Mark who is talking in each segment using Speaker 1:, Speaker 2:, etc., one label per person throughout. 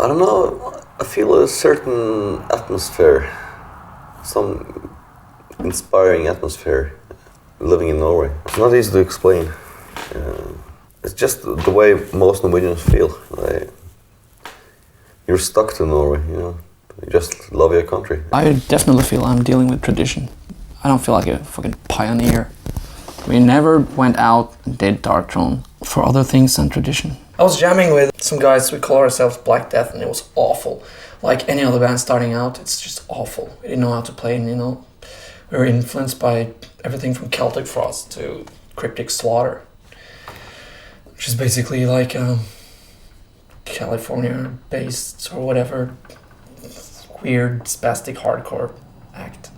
Speaker 1: I don't know, I feel a certain atmosphere, some inspiring atmosphere living in Norway. It's not easy to explain. It's just the way most Norwegians feel. You're stuck to Norway, you know. You just love your country.
Speaker 2: I definitely feel I'm dealing with tradition. I don't feel like a fucking pioneer. We never went out and did Dark Throne for other things than tradition. I was jamming with some guys, we call ourselves Black Death, and it was awful. Like any other band starting out, it's just awful. We didn't know how to play, and you know, we were influenced by everything from Celtic Frost to Cryptic Slaughter, which is basically like California-based or whatever weird spastic hardcore act.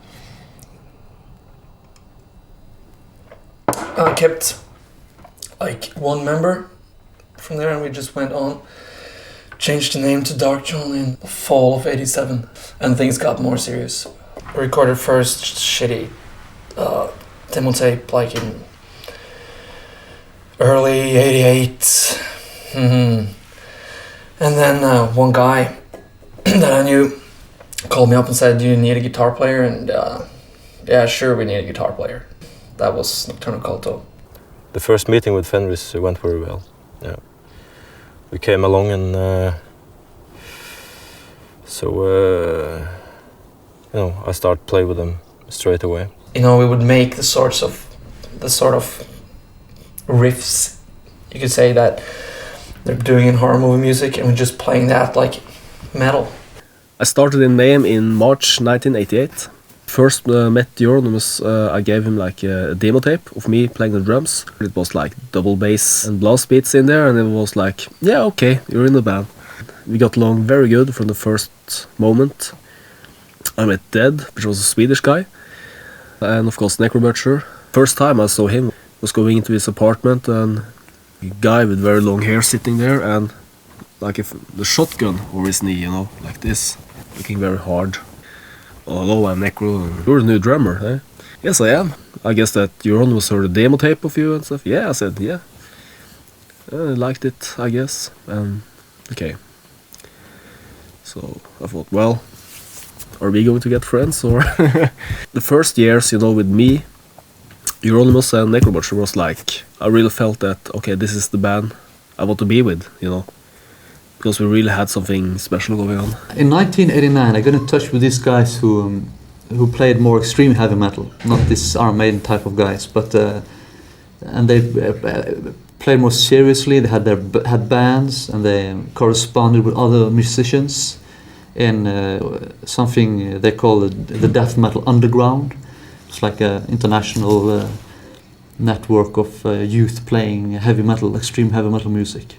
Speaker 2: I kept like one member from there, and we just went on. Changed the name to Dark Throne in the fall of '87, and things got more serious. I recorded first shitty demo tape like in early '88. And then one guy that I knew called me up and said, "Do you need a guitar player?" And yeah, sure, we need a guitar player. That was Nocturnal Culto.
Speaker 3: The first meeting with Fenris went very well. Yeah, we came along, and you know, I started playing with them straight away.
Speaker 2: You know, we would make the sort of riffs, you could say, that they're doing in horror movie music, and we're just playing that like metal.
Speaker 4: I started in Mayhem in March 1988. First met Euronymous, I gave him like a demo tape of me playing the drums. It was like double bass and blast beats in there, and it was like, yeah, okay, you're in the band. We got along very good from the first moment. I met Dead, which was a Swedish guy, and of course Necrobutcher. First time I saw him was going into his apartment, and a guy with very long hair sitting there, and like if the shotgun over his knee, you know, like this, looking very hard. Oh, hello, I'm Necro. You're a new drummer, eh? Yes, I am. I guess that Euronymous heard a demo tape of you and stuff. Yeah, I said, yeah. I liked it, I guess. Okay. So I thought, well, are we going to get friends, or? The first years, you know, with me, Euronymous and Necrobutcher was like, I really felt that, okay, this is the band I want to be with, you know. Because we really had something special going on.
Speaker 5: In 1989, I got in touch with these guys who played more extreme heavy metal, not this Iron Maiden type of guys, but and they played more seriously. They had bands, and they corresponded with other musicians in something they call the death metal underground. It's like an international network of youth playing heavy metal, extreme heavy metal music.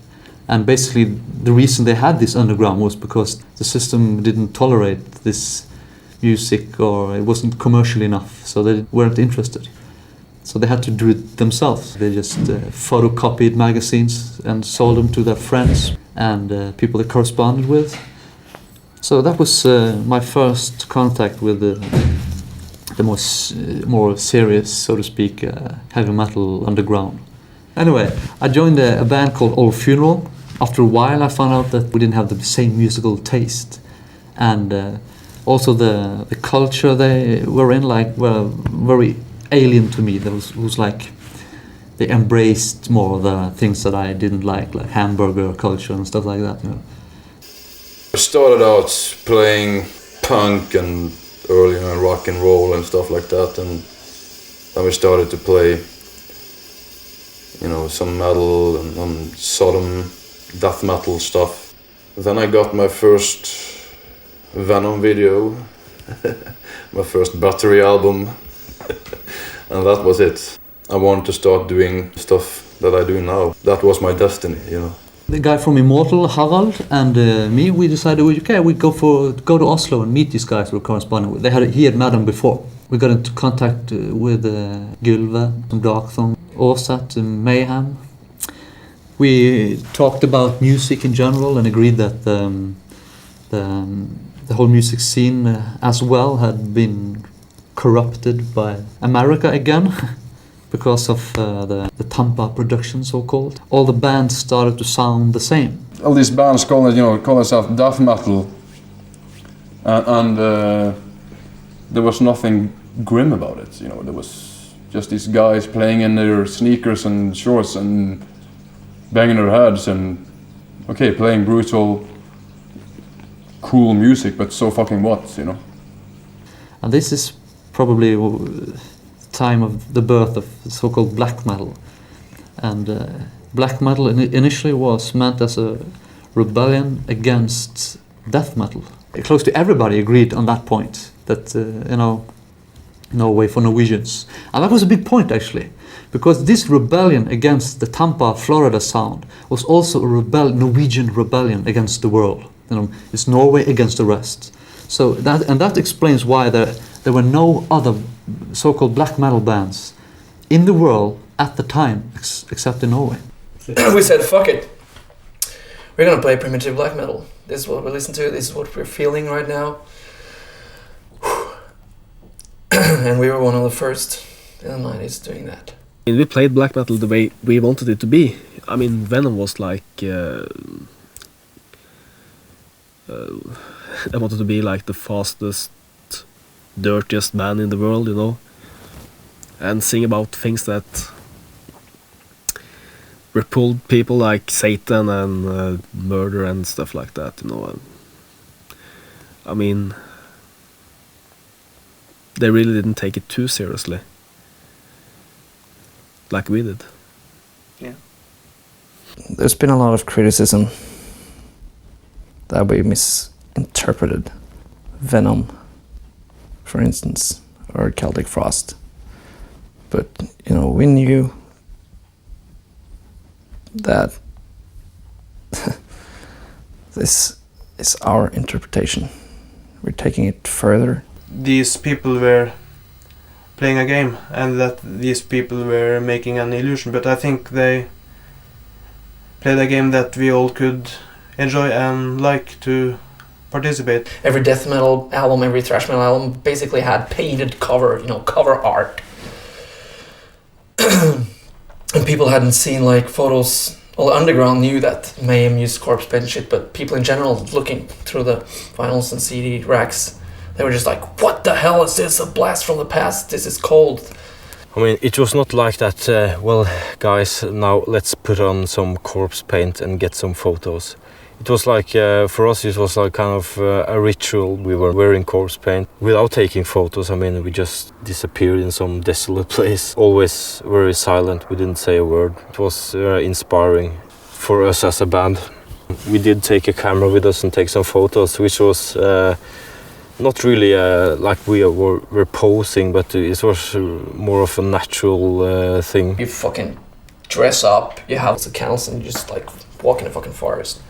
Speaker 5: And basically the reason they had this underground was because the system didn't tolerate this music, or it wasn't commercial enough, so they weren't interested. So they had to do it themselves. They just photocopied magazines and sold them to their friends and people they corresponded with. So that was my first contact with the more serious, so to speak, heavy metal underground. Anyway, I joined a band called Old Funeral. After a while, I found out that we didn't have the same musical taste, and also the culture they were in, like, were very alien to me. There was like they embraced more the things that I didn't like hamburger culture and stuff like that. You know.
Speaker 6: I started out playing punk and early rock and roll and stuff like that, and then we started to play, you know, some metal and Sodom death metal stuff. Then I got my first Venom video, my first Battery album, and that was it. I wanted to start doing stuff that I do now. That was my destiny, you know.
Speaker 5: The guy from Immortal, Harald, and me, we decided, okay, we'd go to Oslo and meet these guys we were corresponding with. He had met them before. We got into contact with Gylve from Dark Throne, Åsat and Mayhem. We talked about music in general and agreed that the whole music scene as well had been corrupted by America again because of the Tampa production, so-called. All the bands started to sound the same.
Speaker 7: all these bands call themselves death metal, and there was nothing grim about it. There was just these guys playing in their sneakers and shorts and banging their heads and playing brutal, cool music, but so fucking what,
Speaker 5: And this is probably the time of the birth of so-called black metal. And black metal initially was meant as a rebellion against death metal. Close to everybody agreed on that point, that, Norway for Norwegians. And that was a big point, actually, because this rebellion against the Tampa, Florida sound was also a Norwegian rebellion against the world. It's Norway against the rest. So that explains why there were no other so-called black metal bands in the world at the time except in Norway.
Speaker 2: We said, fuck it. We're gonna play primitive black metal. This is what we listen to, this is what we're feeling right now. And we were one of the first in the 90s doing that.
Speaker 4: We played black metal the way we wanted it to be. I mean, Venom was like... I wanted to be like the fastest, dirtiest man in the world, and sing about things that repelled people like Satan and murder and stuff like that, I mean, they really didn't take it too seriously, like we did.
Speaker 2: Yeah.
Speaker 8: There's been a lot of criticism that we misinterpreted Venom, for instance, or Celtic Frost. But, we knew that this is our interpretation. We're taking it further.
Speaker 9: These people were playing a game, and that these people were making an illusion, but I think they played a game that we all could enjoy and like to participate.
Speaker 2: Every death metal album, every thrash metal album basically had painted cover, cover art. And people hadn't seen photos. Well, underground knew that Mayhem used corpse paint shit, but people in general looking through the vinyls and CD racks, they were just like, what the hell is this? A blast from the past? This is cold.
Speaker 3: I mean, it was not like that, well, guys, now let's put on some corpse paint and get some photos. It was like, for us, it was like kind of a ritual. We were wearing corpse paint without taking photos. I mean, we just disappeared in some desolate place. Always very silent, we didn't say a word. It was inspiring for us as a band. We did take a camera with us and take some photos, which was not really like we were posing, but it was more of a natural thing.
Speaker 2: You fucking dress up, you have accounts, and you just walk in the fucking forest.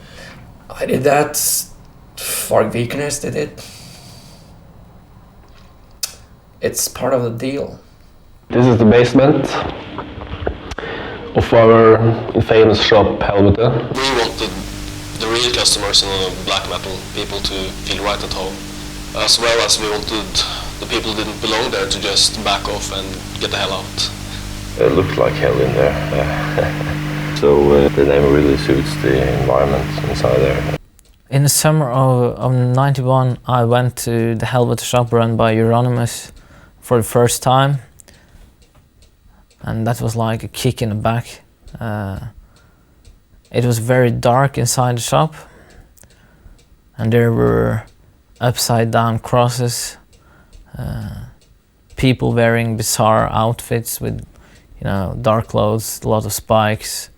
Speaker 2: I did that. Varg Vikernes did it. It's part of the deal.
Speaker 4: This is the basement of our famous shop, Helvete.
Speaker 10: We wanted the real customers and the black metal people to feel right at home, as well as we wanted the people who didn't belong there to just back off and get the hell out.
Speaker 1: It looked like hell in there. So the name really suits the environment inside there.
Speaker 11: In the summer of 91, I went to the Helvete shop run by Euronymous for the first time. And that was like a kick in the back. It was very dark inside the shop. And there were upside down crosses. People wearing bizarre outfits with, dark clothes, a lot of spikes.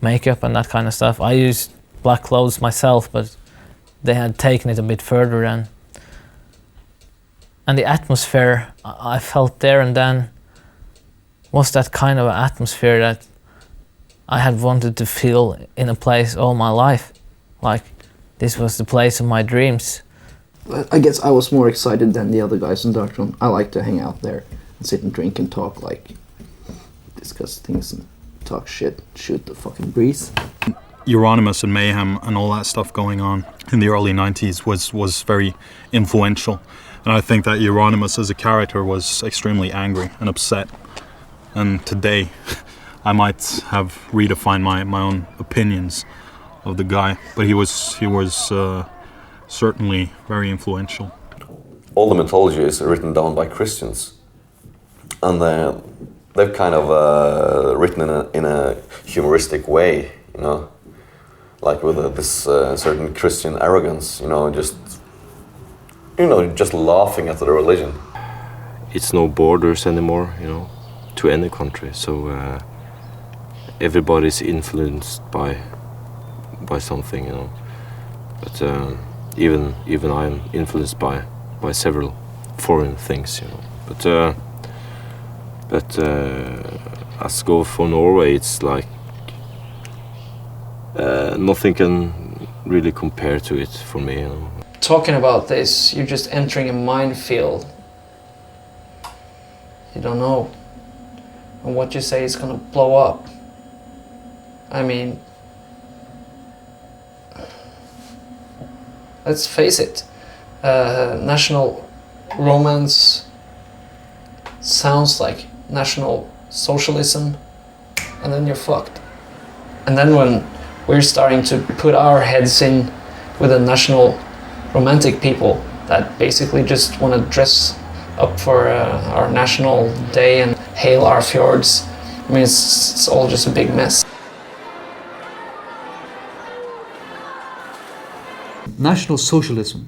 Speaker 11: Makeup and that kind of stuff. I used black clothes myself, but they had taken it a bit further then. And the atmosphere I felt there and then was that kind of atmosphere that I had wanted to feel in a place all my life. Like, this was the place of my dreams.
Speaker 8: I guess I was more excited than the other guys in Darkthrone. I like to hang out there and sit and drink and talk, discuss things and talk shit, shoot the fucking breeze.
Speaker 12: Euronymous and Mayhem and all that stuff going on in the early 90s was very influential. And I think that Euronymous as a character was extremely angry and upset. And today, I might have redefined my own opinions of the guy. But he was certainly very influential.
Speaker 1: All the mythology is written down by Christians, and they've kind of written in a humoristic way, you know, like with this certain Christian arrogance, you know, just laughing at the religion.
Speaker 3: It's no borders anymore, you know, to any country. So everybody's influenced by something, you know. But even I'm influenced by several foreign things, you know. But as go for Norway, it's like nothing can really compare to it for me, you know.
Speaker 2: Talking about this, you're just entering a minefield. You don't know. And what you say is gonna blow up. I mean, let's face it. National romance sounds like National Socialism, and then you're fucked. And then when we're starting to put our heads in with the national romantic people that basically just want to dress up for our national day and hail our fjords, I mean, it's all just a big mess.
Speaker 5: National Socialism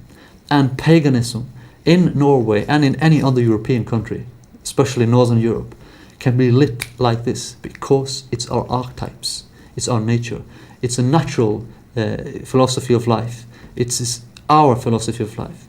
Speaker 5: and paganism in Norway and in any other European country, especially Northern Europe, can be lit like this because it's our archetypes, it's our nature, it's a natural philosophy of life, it's our philosophy of life.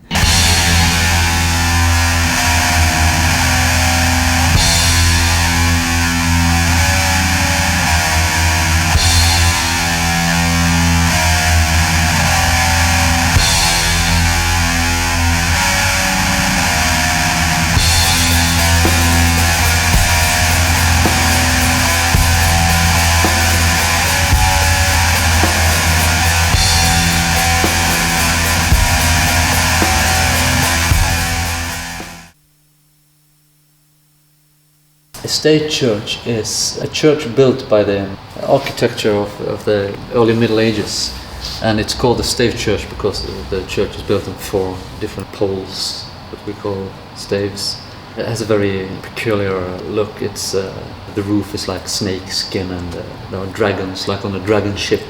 Speaker 5: A state church is a church built by the architecture of the early Middle Ages, and it's called the stave church because the church is built on 4 different poles, what we call staves. It has a very peculiar look. It's the roof is like snake skin, and there are dragons, like on a dragon ship,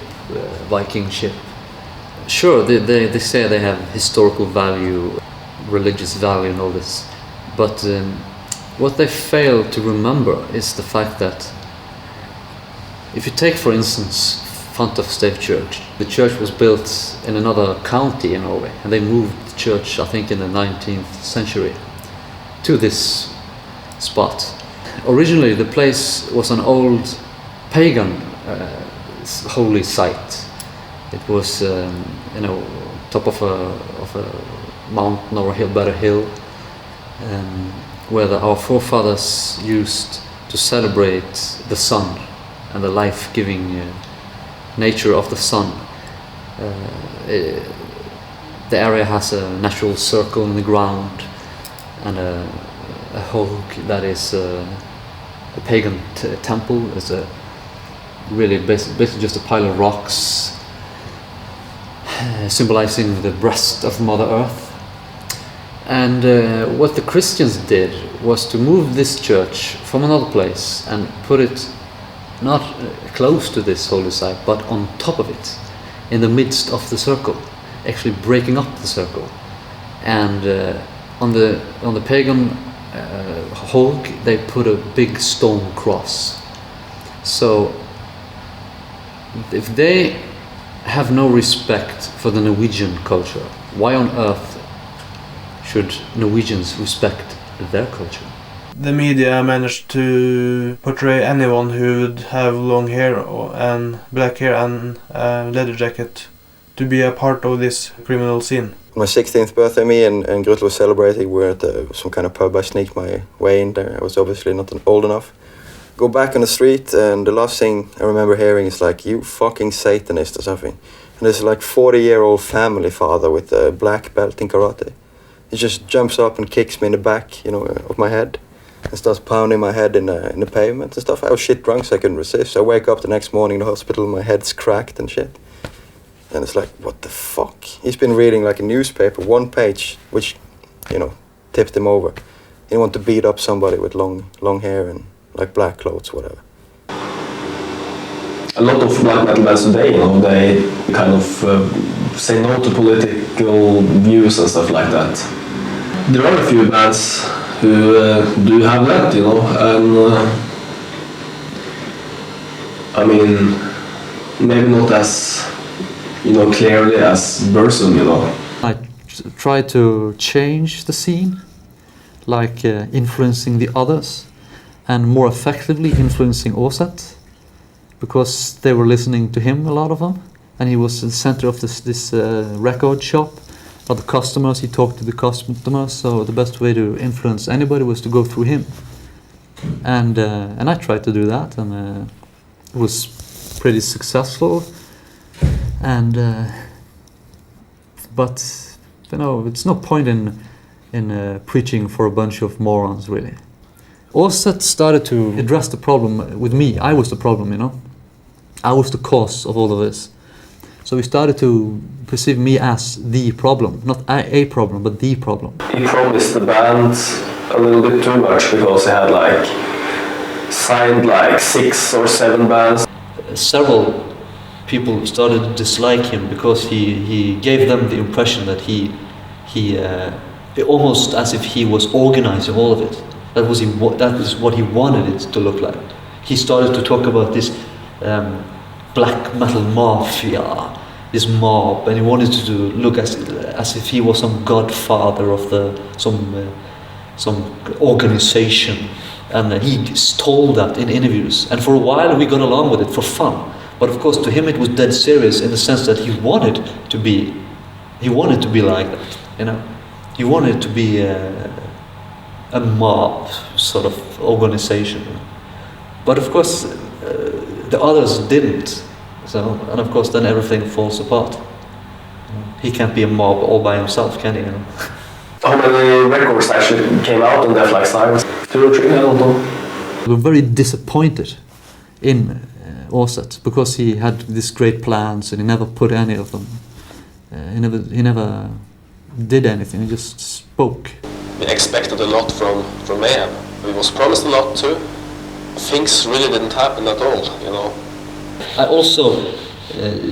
Speaker 5: Viking ship. Sure, they say they have historical value, religious value and all this, but what they fail to remember is the fact that if you take, for instance, front of Stave Church, the church was built in another county in Norway, and they moved the church, I think, in the 19th century to this spot. Originally, the place was an old pagan holy site. It was, top of a mountain or a hill, but a hill. Where our forefathers used to celebrate the sun and the life-giving nature of the sun. The area has a natural circle in the ground and a hog that is a pagan temple. It's a really basically just a pile of rocks symbolizing the breast of Mother Earth. And what the Christians did was to move this church from another place and put it not close to this holy site, but on top of it, in the midst of the circle, actually breaking up the circle. And on the pagan hog, they put a big stone cross. So if they have no respect for the Norwegian culture, why on earth should Norwegians respect their culture?
Speaker 9: The media managed to portray anyone who would have long hair and black hair and a leather jacket to be a part of this criminal scene.
Speaker 13: On my 16th birthday, me and Grutle was celebrating. We were at some kind of pub. I sneaked my way in there. I was obviously not old enough. Go back on the street, and the last thing I remember hearing is like, "You fucking Satanist" or something. And there's like 40-year-old family father with a black belt in karate. He just jumps up and kicks me in the back, of my head. and starts pounding my head in the pavement and stuff. I was shit drunk, so I couldn't resist. So I wake up the next morning in the hospital, my head's cracked and shit. And it's like, what the fuck? He's been reading like a newspaper, one page, which, you know, tipped him over. He wanted to beat up somebody with long hair and like black clothes, whatever.
Speaker 14: A lot of black metal bands today, you know, they kind of say no to political views and stuff like that. There are a few bands who do have that, you know, and I mean, maybe not as, you know, clearly as Burzum, you know.
Speaker 5: I try to change the scene, like influencing the others, and more effectively influencing Åset, because they were listening to him, a lot of them, and he was the center of this record shop. A lot of customers, he talked to the customers, so the best way to influence anybody was to go through him. And I tried to do that, and it was pretty successful. And but you know, it's no point in preaching for a bunch of morons, really. Åset started to address the problem with me. I was the problem, you know. I was the cause of all of this. So he started to perceive me as the problem, not a problem, but the problem.
Speaker 14: He promised the band a little bit too much because he had like signed like 6 or 7 bands.
Speaker 5: Several people started to dislike him because he gave them the impression that he almost as if he was organizing all of it. That is what he wanted it to look like. He started to talk about this black metal mafia, this mob, and he wanted to look as if he was some godfather of some organization, and he told that in interviews. And for a while we got along with it for fun. But of course, to him it was dead serious in the sense that he wanted to be like that, you know. He wanted to be a mob sort of organization. But of course, the others didn't. So, and of course, then everything falls apart. He can't be a mob all by himself, can he? You know?
Speaker 14: How many records actually came out on Death Like Science? 2 or 3, I don't know.
Speaker 5: We were very disappointed in Åset because he had these great plans and he never put any of them. He never did anything. He just spoke.
Speaker 10: We expected a lot from Mayhem. We was promised a lot too. Things really didn't happen at all, you know.
Speaker 5: I also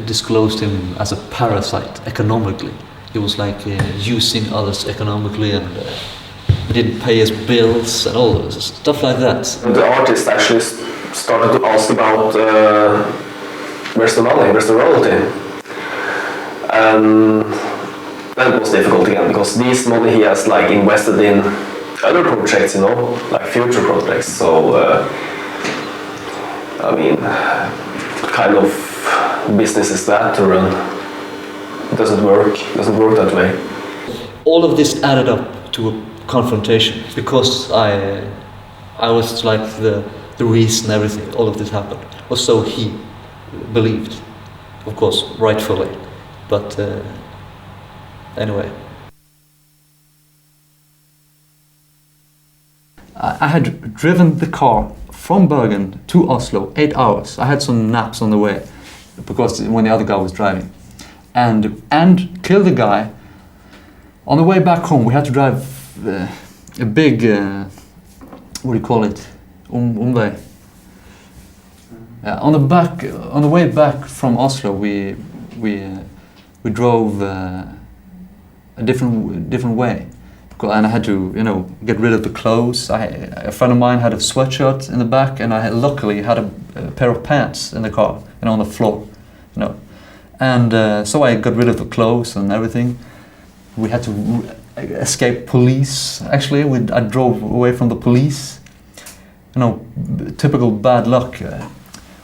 Speaker 5: disclosed him as a parasite economically. He was like using others economically, and he didn't pay his bills and all this stuff like that.
Speaker 14: The artist actually started to ask about where's the money, where's the royalty? And that was difficult again, because this money he has like invested in other projects, you know, like future projects. So I mean, what kind of business is that to run? It doesn't work that way.
Speaker 5: All of this added up to a confrontation, because I was like the reason everything, all of this happened, or so he believed, of course, rightfully. But anyway. I had driven the car from Bergen to Oslo, 8 hours. I had some naps on the way, because when the other guy was driving. And killed the guy. On the way back home, we had to drive a big, what do you call it? Omvei. On the way back from Oslo, we drove a different way, and I had to, you know, get rid of the clothes. A friend of mine had a sweatshirt in the back, and I luckily had a pair of pants in the car, you know, on the floor, you know. And so I got rid of the clothes and everything. We had to escape police. Actually, I drove away from the police. You know, typical bad luck.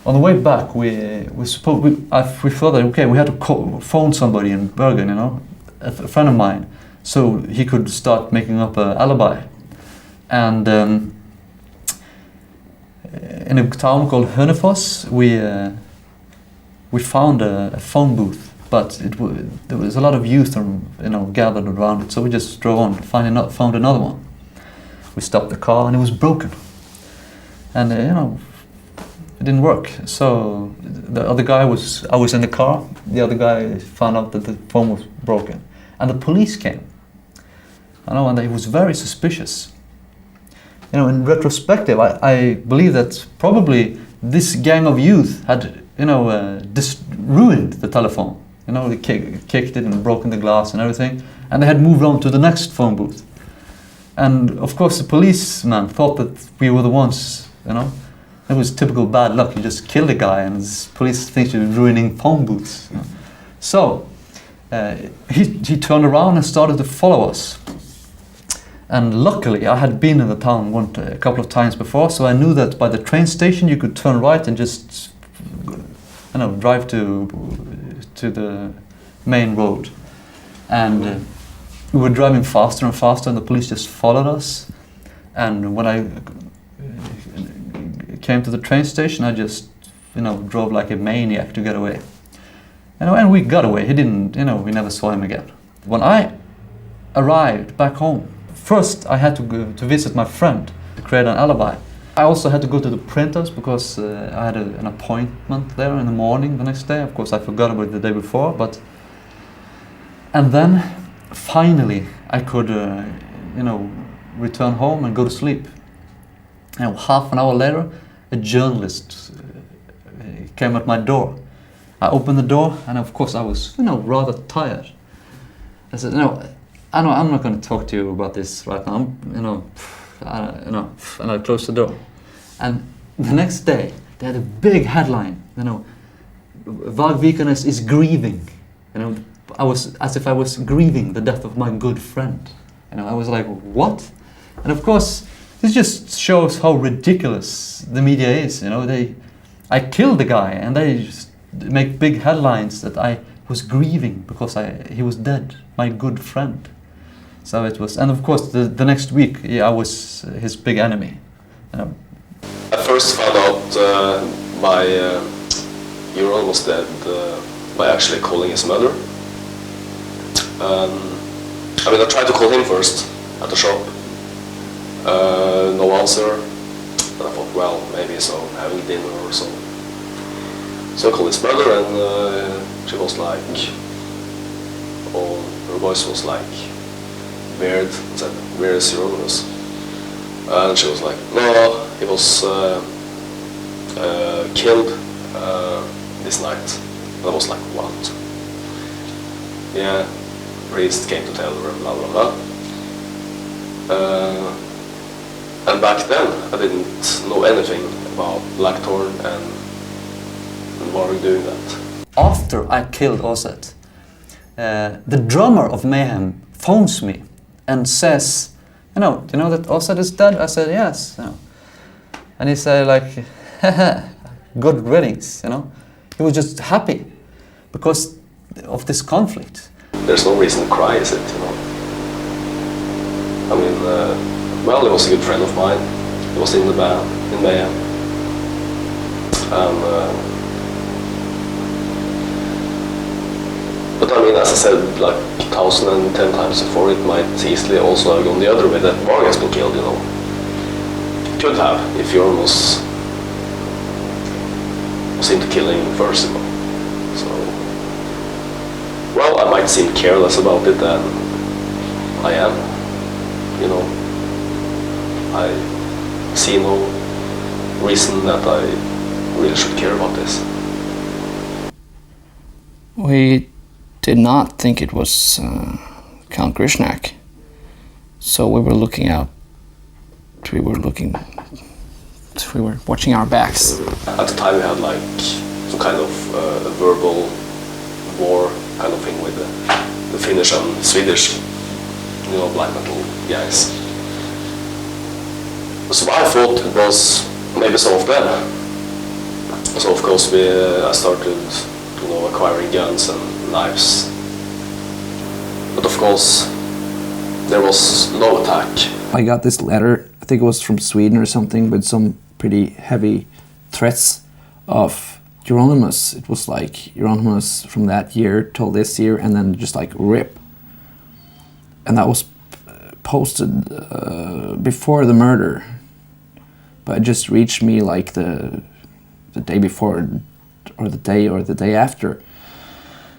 Speaker 5: On the way back, we thought that, okay, we had to phone somebody in Bergen, you know, a friend of mine, so he could start making up an alibi. And in a town called Hønefoss, we found a phone booth, but there was a lot of youth, you know, gathered around it, so we just drove on, found another one. We stopped the car and it was broken. And you know, it didn't work. So the other guy I was in the car, the other guy found out that the phone was broken. And the police came. I know, and he was very suspicious. You know, in retrospective, I believe that probably this gang of youth had, you know, ruined the telephone. You know, they kicked it and broken the glass and everything, and they had moved on to the next phone booth. And of course, the policeman thought that we were the ones. You know, it was typical bad luck. You just killed a guy, and the police think you're ruining phone booths. You know? So he turned around and started to follow us. And luckily, I had been in the town a couple of times before, so I knew that by the train station you could turn right and just, you know, drive to the main road. And we were driving faster and faster, and the police just followed us. And when I came to the train station, I just, you know, drove like a maniac to get away. You know, and we got away. He didn't, you know, we never saw him again. When I arrived back home, first I had to go to visit my friend to create an alibi. I also had to go to the printers because I had an appointment there in the morning the next day. Of course, I forgot about it the day before, but... And then, finally, I could, you know, return home and go to sleep. And half an hour later, a journalist came at my door. I opened the door, and of course I was, you know, rather tired. I said, no, I'm not going to talk to you about this right now. And I closed the door. And the next day, they had a big headline, you know, Varg Vikernes is grieving. You know, I was as if I was grieving the death of my good friend. You know, I was like, what? And of course, this just shows how ridiculous the media is. You know, I killed the guy, and they just make big headlines that I was grieving because he was dead, my good friend. So it was, and of course, the next week, I was his big enemy. You know.
Speaker 10: I first found out by Euronymous dead by actually calling his mother. I mean, I tried to call him first at the shop. No answer. And I thought, well, maybe he's having dinner or so. So I called his mother, and she was like, her voice was like weird. Said, "Where is Euronymous?" And she was like, "No, he was killed this night." And I was like, "What?" Yeah, priest came to tell her, blah blah blah. And back then, I didn't know anything about Blackthorn and Varg doing that.
Speaker 5: After I killed Osset, the drummer of Mayhem phones me and says, do you know that Osset is dead? I said, yes. You know. And he said, like, good riddance, you know. He was just happy because of this conflict.
Speaker 10: There's no reason to cry, is it, you know? I mean, well, he was a good friend of mine. He was in the band, in Mayhem. But I mean, as I said, like 1,010 times before, it might easily also have gone the other way, that Varg has been killed, you know. Could have, if Euronymous was into killing first, you know. So, well, I might seem careless about it than I am, you know. I see no reason that I really should care about this.
Speaker 2: We did not think it was Count Grishnak, so we were looking out. We were watching our backs.
Speaker 10: At the time, we had like some kind of a verbal war kind of thing with the Finnish and Swedish, you know, black metal guys. So I thought it was maybe some of them. So of course I started, you know, acquiring guns and knives. But of course there was no attack.
Speaker 8: I got this letter, I think it was from Sweden or something, with some pretty heavy threats of Euronymous. It was like Euronymous from that year till this year, and then just like rip. And that was
Speaker 2: posted before the murder, but it just reached me like the day before, or the day after.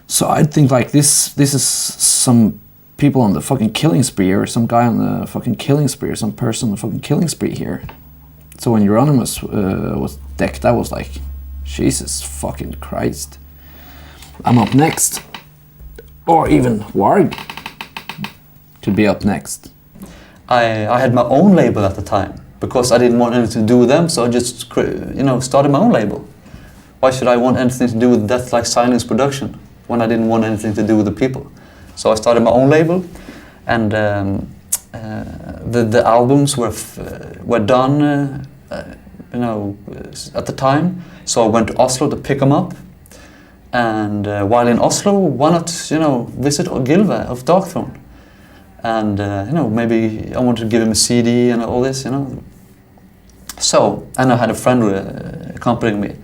Speaker 2: So I think like this is some people on the fucking killing spree, or some guy on the fucking killing spree, or some person on the fucking killing spree here. So when Euronymous was decked, I was like, Jesus fucking Christ. I'm up next. Or even Varg could be up next.
Speaker 5: I had my own label at the time, because I didn't want anything to do with them, so I just, started my own label. Why should I want anything to do with Death Like Silence production when I didn't want anything to do with the people? So I started my own label, and the albums were done, at the time. So I went to Oslo to pick them up, and while in Oslo, why not, visit Gylve of Darkthrone, and maybe I wanted to give him a CD and all this, So, and I had a friend accompanying me,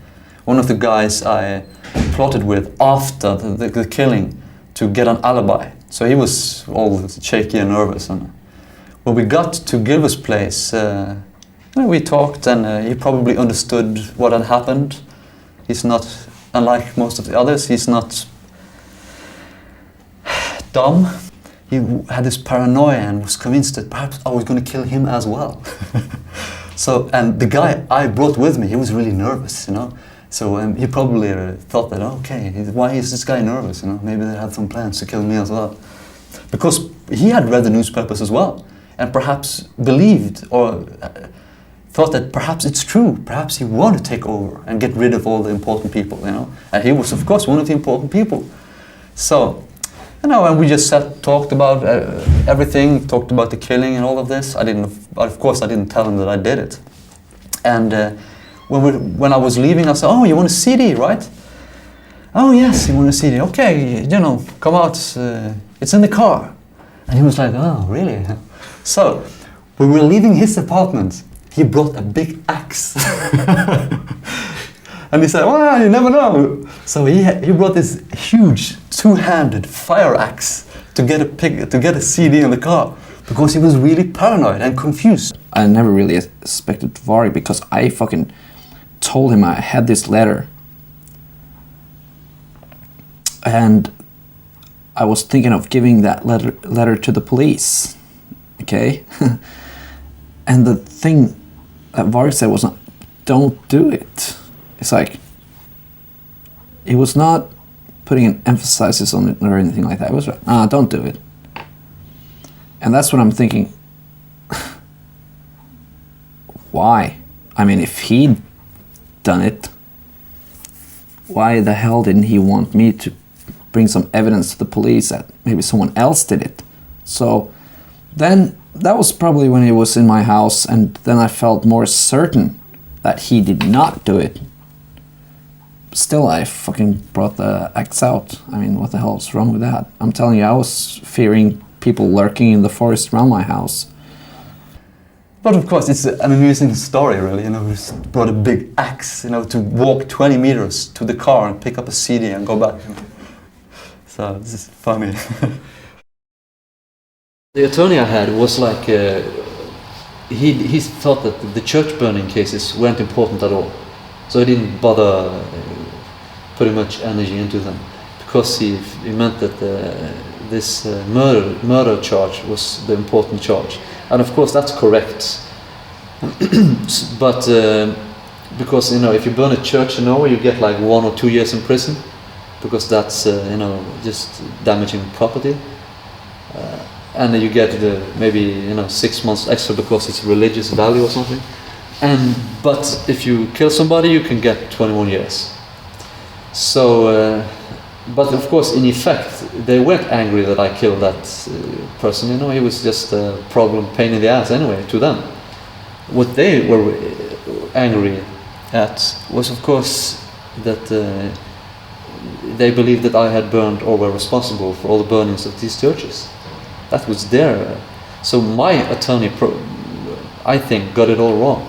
Speaker 5: one of the guys I plotted with after the killing, to get an alibi. So he was all shaky and nervous. And when we got to Gylve's place, we talked, and he probably understood what had happened. He's not, unlike most of the others, he's not dumb. He had this paranoia and was convinced that perhaps I was going to kill him as well. So, and the guy I brought with me, he was really nervous, So he probably thought that, okay, why is this guy nervous? Maybe they had some plans to kill me as well. Because he had read the newspapers as well, and perhaps believed or thought that perhaps it's true. Perhaps he wanted to take over and get rid of all the important people, And he was, of course, one of the important people. So, and we just talked about everything, talked about the killing and all of this. Of course, I didn't tell him that I did it. And when I was leaving, I said, "Oh, you want a CD, right?" "Oh, yes, you want a CD. Okay, come out. It's in the car." And he was like, "Oh, really?" So, when we were leaving his apartment, he brought a big axe. And he said, "Well, you never know." So he brought this huge two-handed fire axe to get a CD in the car, because he was really paranoid and confused.
Speaker 2: I never really expected Varg, because I fucking told him I had this letter, and I was thinking of giving that letter to the police, okay? And the thing that Varg said was, "Don't do it." It's like, he was not putting an emphasis on it or anything like that. It was like, "Don't do it." And that's what I'm thinking. Why? I mean, if he'd done it, why the hell didn't he want me to bring some evidence to the police that maybe someone else did it? So then that was probably when he was in my house, and then I felt more certain that he did not do it. Still, I fucking brought the axe out. I mean, what the hell is wrong with that? I'm telling you, I was fearing people lurking in the forest around my house.
Speaker 5: But of course, it's an amusing story, really. He brought a big axe, to walk 20 meters to the car and pick up a CD and go back. So this is funny. The attorney I had was like, he thought that the church burning cases weren't important at all. So he didn't bother putting much energy into them, because he meant that this murder charge was the important charge. And of course that's correct. But because if you burn a church in Norway, you get like 1 or 2 years in prison, because that's just damaging property. And then you get maybe 6 months extra because it's religious value or something. But if you kill somebody, you can get 21 years. So, but of course, in effect, they weren't angry that I killed that person. He was just a pain in the ass anyway to them. What they were angry at was, of course, that they believed that I had burned or were responsible for all the burnings of these churches. That was their. So my attorney, I think, got it all wrong.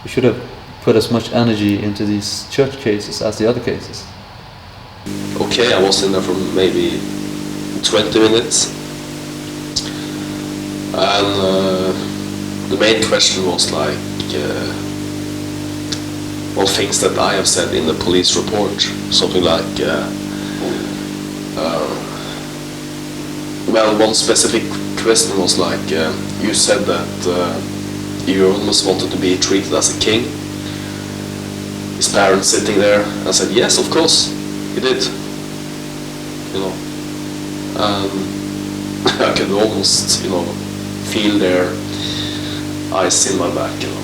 Speaker 5: We should have put as much energy into these church cases as the other cases.
Speaker 10: Okay, I was in there for maybe 20 minutes. And the main question was like, well, things that I have said in the police report, something like, well, one specific question was like, you said that Euronymous wanted to be treated as a king. His parents sitting there, I said, yes, of course, he did, you know. I could almost, you know, feel their eyes in my back, you know.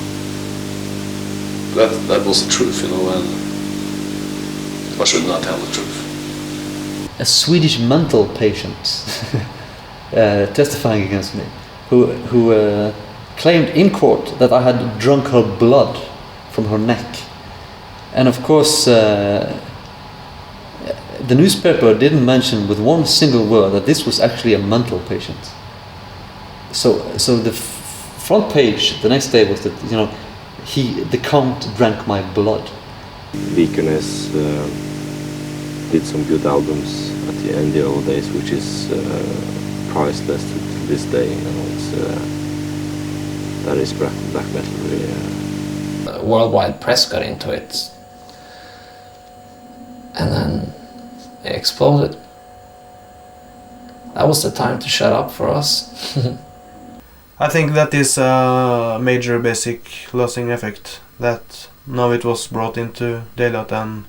Speaker 10: That was the truth, you know, and I should not tell the truth.
Speaker 5: A Swedish mental patient testifying against me, who claimed in court that I had drunk her blood from her neck. And of course, the newspaper didn't mention with one single word that this was actually a mental patient. So the front page the next day was that, you know, the Count drank my blood.
Speaker 15: Euronymous did some good albums at the end of the old days, which is priceless to this day. You know, that is black metal, really.
Speaker 2: Worldwide press got into it, and then it exploded. That was the time to shut up for us.
Speaker 9: I think that is a major basic losing effect, that now it was brought into daylight and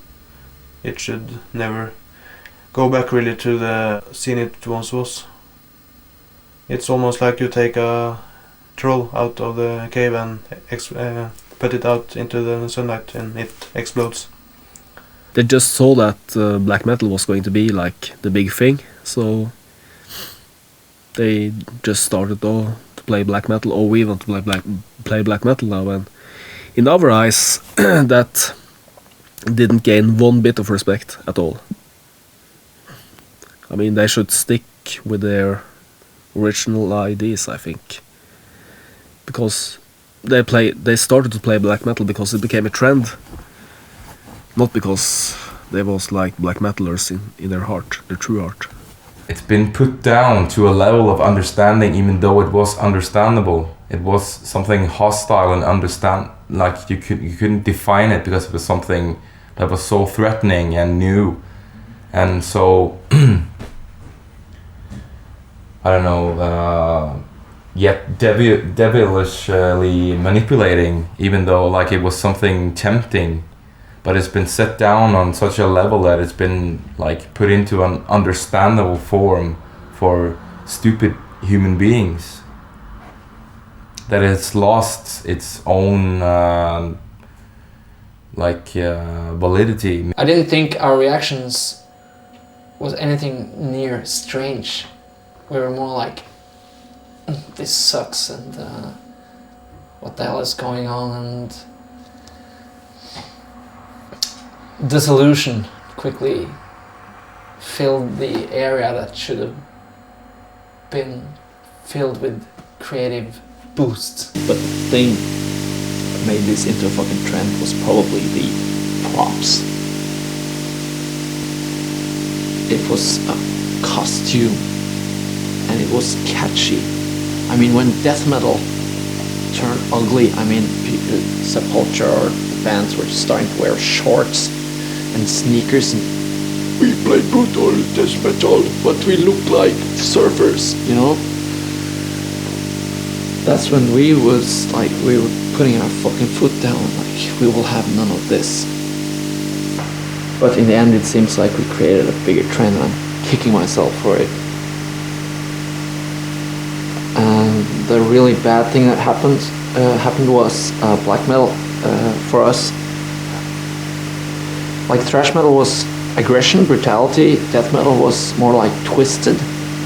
Speaker 9: it should never go back really to the scene it once was. It's almost like you take a troll out of the cave and put it out into the sunlight and it explodes.
Speaker 4: They just saw that black metal was going to be like the big thing, so they just started to play black metal. Oh, we want to play black metal now, and in our eyes that didn't gain one bit of respect at all. I mean, they should stick with their original ideas, I think, because they started to play black metal because it became a trend, not because they was like black metalers in their heart, their true heart.
Speaker 16: It's been put down to a level of understanding, even though it was understandable. It was something hostile and like you couldn't define it because it was something that was so threatening and new, and so I don't know, yet devilishly manipulating, even though like it was something tempting. But it's been set down on such a level that it's been like put into an understandable form for stupid human beings, that it's lost its own validity.
Speaker 2: I didn't think our reactions was anything near strange. We were more like, this sucks, and what the hell is going on, and disillusion quickly filled the area that should have been filled with creative boosts.
Speaker 8: But the thing that made this into a fucking trend was probably the props. It was a costume and it was catchy. I mean, when death metal turned ugly, I mean, subculture or bands were starting to wear shorts and sneakers, and we play brutal death metal, but we look like surfers, you know? That's when we were putting our fucking foot down, like, we will have none of this. But in the end, it seems like we created a bigger trend, and I'm kicking myself for it. And the really bad thing that happened was black metal for us. Like, thrash metal was aggression, brutality, death metal was more like twisted,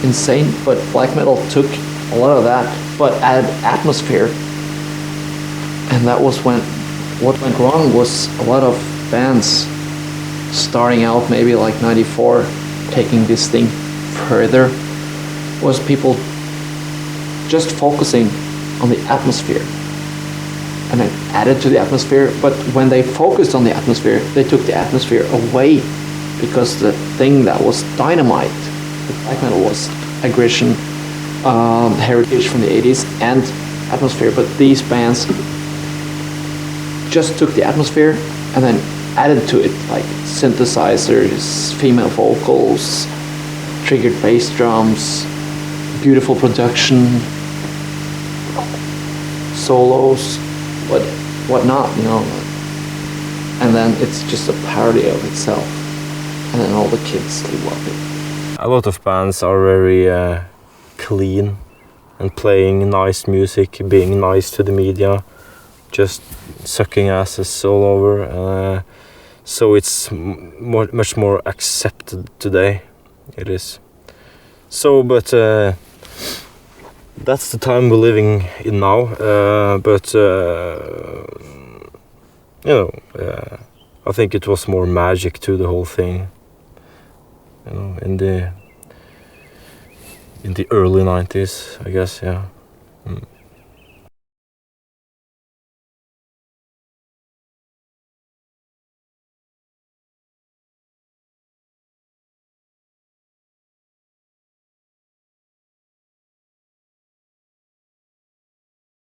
Speaker 8: insane, but black metal took a lot of that, but added atmosphere. And that was when what went wrong was a lot of bands starting out maybe like 94, taking this thing further, was people just focusing on the atmosphere. And then added to the atmosphere, but when they focused on the atmosphere, they took the atmosphere away, because the thing that was dynamite with black metal was aggression, heritage from the 80s and atmosphere, but these bands just took the atmosphere and then added to it like synthesizers, female vocals, triggered bass drums, beautiful production, solos, whatnot, you know. And then it's just a parody of itself. And then all the kids love it.
Speaker 3: A lot of bands are very clean and playing nice music, being nice to the media, just sucking asses all over. So it's much more accepted today. It is. So, but that's the time we're living in now. You know, I think it was more magic to the whole thing. You know, in the early 90s, I guess, yeah.